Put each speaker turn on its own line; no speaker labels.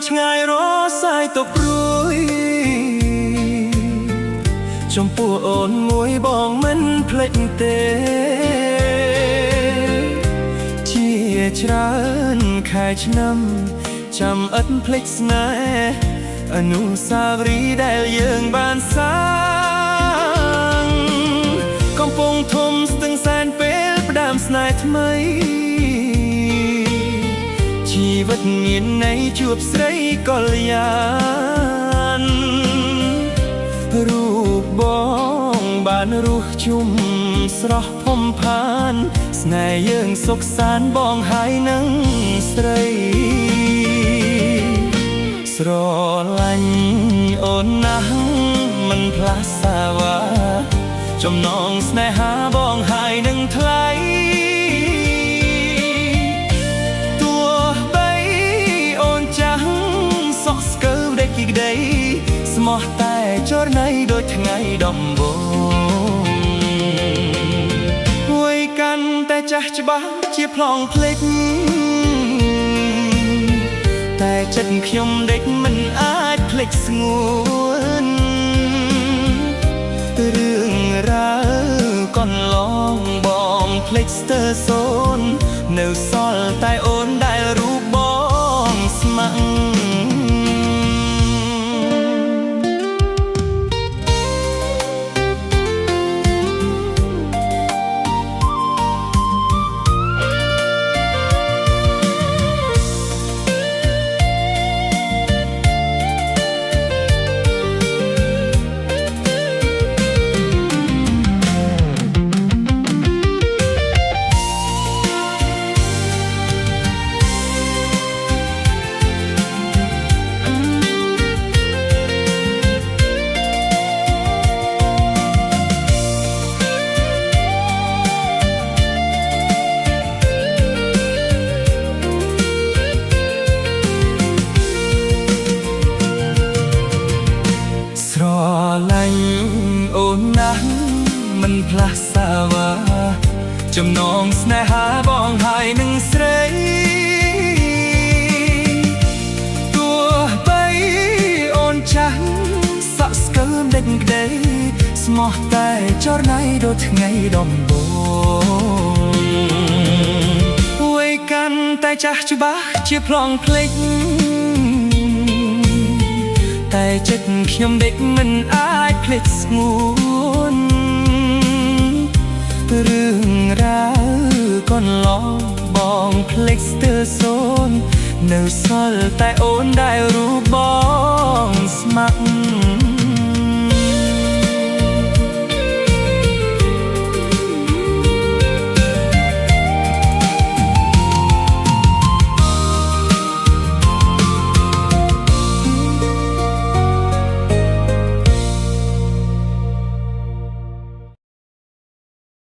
ឆ្ងាយរសាយតព្រួយចំពោះអូនមួយបងមិនភ្លេចទេជាច្រើនខែឆ្នាំចាំឥតភ្លេចស្នេហ៍អនុស្សាវរីយ៍ដែលយើងបានសាងកំពុងធំស្ទឹងសែនពេលផ្ដើមស្នេហ៍ថ្មីជីវិតមានន័យជួបស្រីកល្យានរូបបងបានរស់ជុំស្រស់ផំផានស្នេហ៍យើងសុខសាន្តបងហើយនឹងស្រីស្រឡាញ់អូនណាស់មិនផ្លាស់សាវ៉ាចំណងស្នេហាបងហើយនឹងថ្លៃទោះបីអូនចាស់សក់ស្កើដេកគីក្ដីស្មោះតែចរណៃដូចថ្ងៃដំបូងវ័យកាន់តែចាស់ច្បាស់ជាប្លង់ភ្លេចតែចិត្តខ្ញុំដេកមិនអាចភ្លេចស្ងួនរឿងរ៉ាវកន្លងបងភ្លេចស្ទើរសូន្យនៅសល់តែអូនដែលរូបបងស្ម័គ្រអូនណាស់មិនផ្លាស់សាវ៉ាចំណងស្នេហាបងហើយនឹងស្រីទោះបីអូនចាស់សក់ស្កើមដេកក្ដីស្មោះតែចរណៃដូចថ្ងៃដំបូងវ័យកាន់តែចាស់ច្បាស់ជាប្លង់ភ្លេចតែចិត្តខ្ញុំដេកមិនអាចភ្លេចស្ងួនរឿងរ៉ាវកន្លងបងភ្លេចស្ទើរសូន្យនៅសល់តែអូនដែលរូបបងស្ម័គ្រ